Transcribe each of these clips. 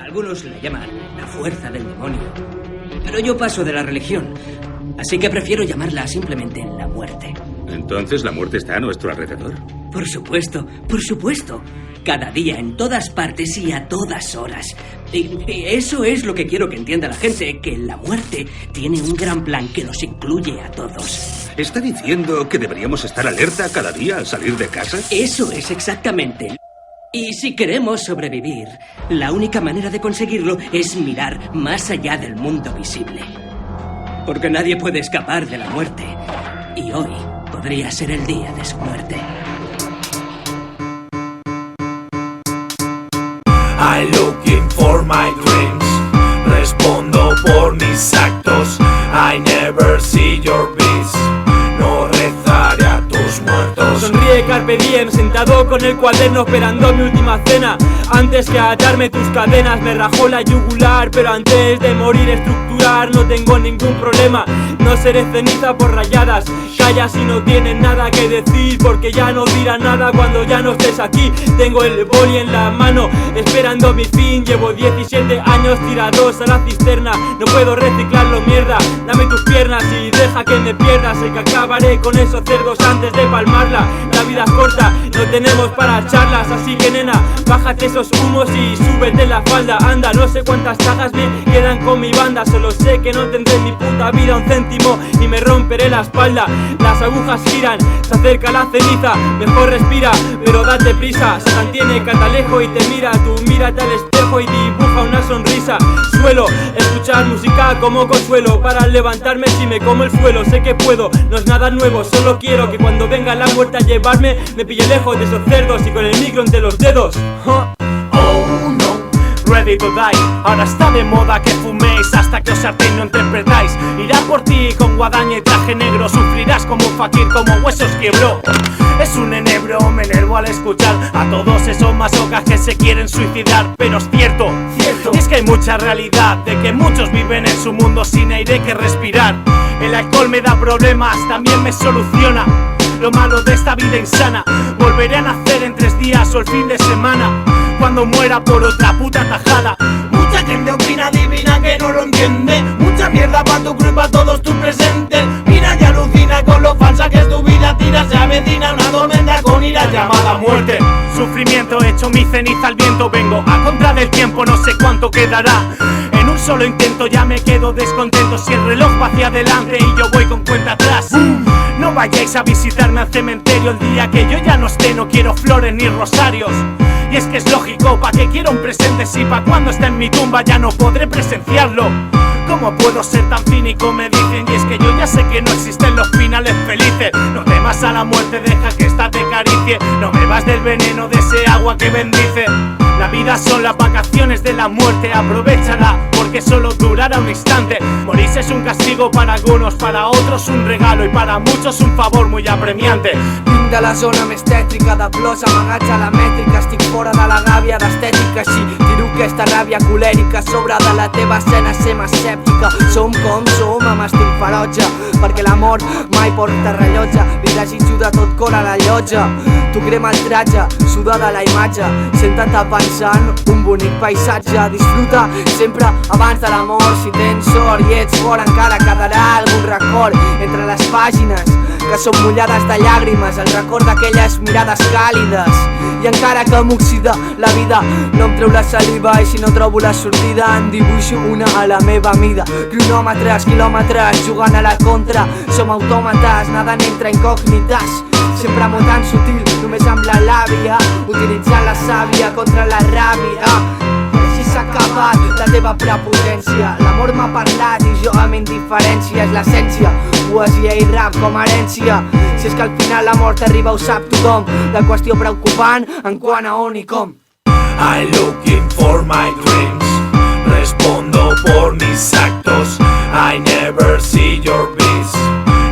Algunos la llaman la fuerza del demonio. Pero yo paso de la religión. Así que prefiero llamarla simplemente la muerte. ¿Entonces la muerte está a nuestro alrededor? Por supuesto, por supuesto. Cada día, en todas partes y a todas horas. Y eso es lo que quiero que entienda la gente, que la muerte tiene un gran plan que nos incluye a todos. ¿Está diciendo que deberíamos estar alerta cada día al salir de casa? Eso es exactamente. Y si queremos sobrevivir, la única manera de conseguirlo es mirar más allá del mundo visible. Porque nadie puede escapar de la muerte. Y hoy podría ser el día de su muerte. I'm looking for my dreams. Respondo por mis actos. I never see your beats. No rezaré a tus muertos. Sonríe carpe diem, sentado con el cuaderno esperando mi última cena. Antes que atarme tus cadenas me rajó la yugular, pero antes de morir estructurar no tengo ningún problema. No seré ceniza por rayadas. Calla si no tienes nada que decir, porque ya no dirás nada cuando ya no estés aquí. Tengo el boli en la mano, esperando mi fin. Llevo 17 años tirados a la cisterna. No puedo reciclarlo, mierda. Dame tus piernas y deja que me pierda. Sé que acabaré con esos cerdos antes de palmarla. La vida es corta, no tenemos para charlas. Así que nena, bájate esos humos y súbete la falda. Anda, no sé cuántas sagas me quedan con mi banda. Solo sé que no tendré en mi puta vida un céntimo y me romperé la espalda. Las agujas giran, se acerca la ceniza. Mejor respira, pero date prisa. Se mantiene catalejo y te mira. Tú mírate al espejo y dibuja una sonrisa. Suelo escuchar música como consuelo para levantarme si me como el suelo. Sé que puedo, no es nada nuevo. Solo quiero que cuando venga la muerte a llevarme me pille lejos de esos cerdos y con el micro entre los dedos. Oh no, ready to die. Ahora está de moda que fuméis hasta que os hartéis, no interpretáis. Irá por ti con guadaña y traje negro. Sufrirás como un fakir, como huesos quebró. Es un enebro, me enervo al escuchar a todos esos masocas que se quieren suicidar. Pero es cierto, y es que hay mucha realidad de que muchos viven en su mundo sin aire que respirar. El alcohol me da problemas, también me soluciona lo malo de esta vida insana. Volveré a nacer en 3 días o el fin de semana, cuando muera por otra puta tajada. Mucha gente opina divina que no lo entiende. Mucha mierda pa' tu cruz y pa' todos tus presentes. Mira y alucina con lo falsa que es tu vida. Tira, se avecina una tormenta con ira llamada muerte. Sufrimiento hecho mi ceniza al viento. Vengo a contra del tiempo, no sé cuánto quedará. En un solo intento ya me quedo descontento. Si el reloj va hacia adelante y yo voy con cuenta atrás. No vayáis a visitarme al cementerio el día que yo ya no esté. No quiero flores ni rosarios. Y es que es lógico, ¿pa' qué quiero un presente si pa' cuando esté en mi tumba ya no podré presenciarlo? ¿Cómo puedo ser tan cínico? Me dicen, y es que yo ya sé que no existen los finales felices. No temas a la muerte, deja que esta te acaricie. No bebas del veneno de ese agua que bendice. La vida son las vacaciones de la muerte, aprovéchala porque solo durará un instante. Morirse es un castigo para algunos, para otros un regalo y para muchos un favor muy apremiante. Vinc de la zona més tètrica de plors amagats a la mètrica. Estic fora de la gàbia d'estètica, així tiro aquesta ràbia colèrica sobre de la teva escena semasèptica. Som com som amb estil ferotge, perquè l'amor mai porta rellotge. Li desitjo de tot cor a la llotja. Tu crema el tratge, suda de la imatge. Senta't pensant un bonic paisatge. Disfruta sempre abans de la mort. Si tens sort i ets fort encara quedarà algun record entre les pàgines que són mullades de llàgrimes, el record d'aquelles mirades càlides. I encara que m'oxida la vida, no em treu la saliva, i si no trobo la sortida en dibuixo una a la meva mida. Cronòmetres, quilòmetres, jugant a la contra. Som autòmates, nadant entre incògnites, sempre molt tan sutil, només amb la làbia, utilitzant la sàvia contra la ràbia. Així s'ha acabat la teva prepotència. L'amor m'ha parlat i jo amb indiferència. És l'essència, poesia i rap com a herència. Si és que al final la mort arriba ho sap tothom. La qüestió preocupant en quant a on i com. I'm looking for my dreams. Respondo por mis actos. I never see your beats.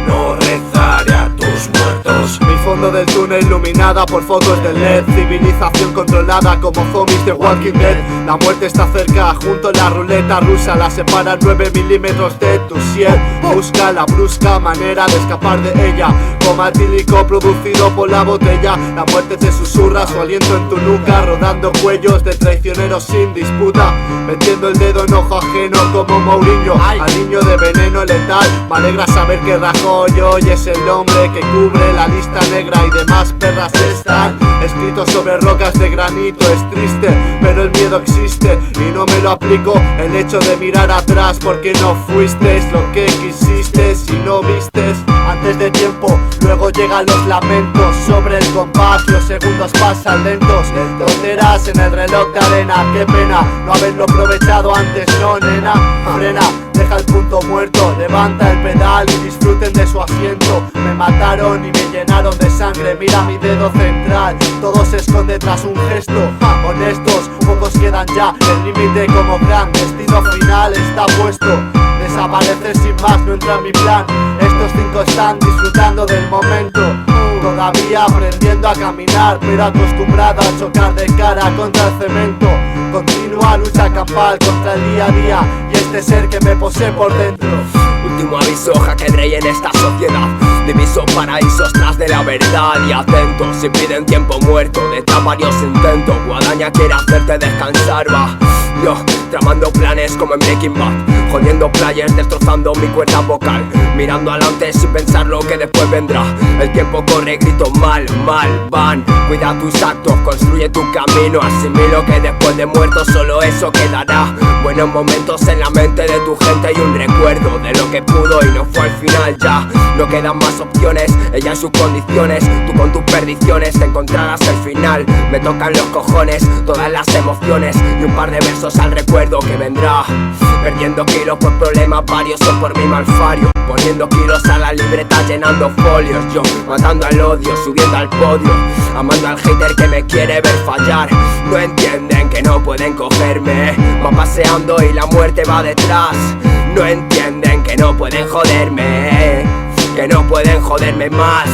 No rezaré a tus muertos. Mi fondo del túnel iluminada por focos de LED. Civilización controlada como zombies de Walking Dead. La muerte está cerca, junto a la ruleta rusa. La separa 9 milímetros de tu sien. Busca la brusca manera de escapar de ella. Coma etílico producido por la botella. La muerte te susurra su aliento en tu nuca, rodando cuellos de traicioneros sin disputa, metiendo el dedo en ojo ajeno como Mourinho. Al niño de veneno letal, me alegra saber que Rajoy hoy es el hombre que cubre la lista negra y demás perras están escritos sobre rocas de granito. Es triste, pero el miedo existe y no me lo aplico. El hecho de mirar atrás porque no fuiste lo que quisiste si no vistes antes de tiempo. Luego llegan los lamentos sobre el compás, los segundos pasan lentos. Tonteras en el reloj de arena, qué pena no haberlo aprovechado antes, no nena. Frena, deja el punto muerto, levanta el pedal y disfruten de su asiento. Me mataron y me llenaron de sangre, mira mi dedo central, todo se esconde tras un gesto. Honestos, pocos quedan ya, el límite como gran destino final está puesto. Desaparecer sin más no entra en mi plan. Estos 5 están disfrutando del momento, todavía aprendiendo a caminar, pero acostumbrado a chocar de cara contra el cemento. Continua lucha campal contra el día a día y este ser que me posee por dentro. Último aviso, jaque rey en esta sociedad. Diviso paraísos tras de la verdad y atentos. Si piden tiempo muerto, detrás varios intentos. Guadaña quiere hacerte descansar, va. Yo, tramando planes como en Breaking Bad, jodiendo players, destrozando mi cuerda vocal, mirando adelante sin pensar lo que después vendrá. El tiempo corre, grito mal, mal van. Cuida tus actos, construye tu camino. Asimilo que después de muerto solo eso quedará. Buenos momentos en la mente de tu gente y un recuerdo de lo que pudo y no fue al final ya. No quedan más opciones, ella en sus condiciones. Tú con tus perdiciones te encontrarás el final. Me tocan los cojones, todas las emociones y un par de versos al recuerdo que vendrá. Perdiendo kilos por problemas varios o por mi malfario, poniendo kilos a la libreta, llenando folios. Yo matando al odio, subiendo al podio, amando al hater que me quiere ver fallar. No entienden que no pueden cogerme, va paseando y la muerte va detrás. No entienden que no pueden joderme, que no pueden joderme más.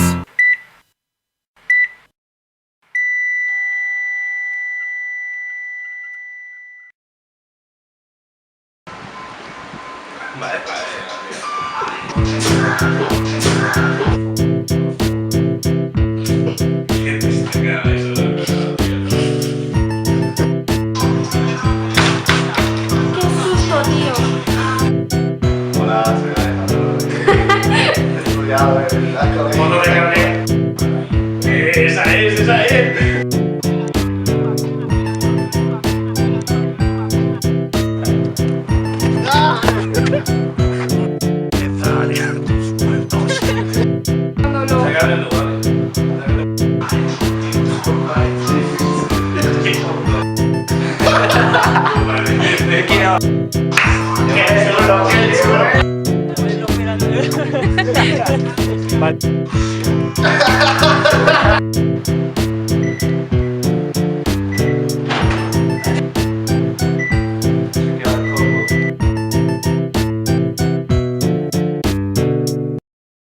Esa es. Vale.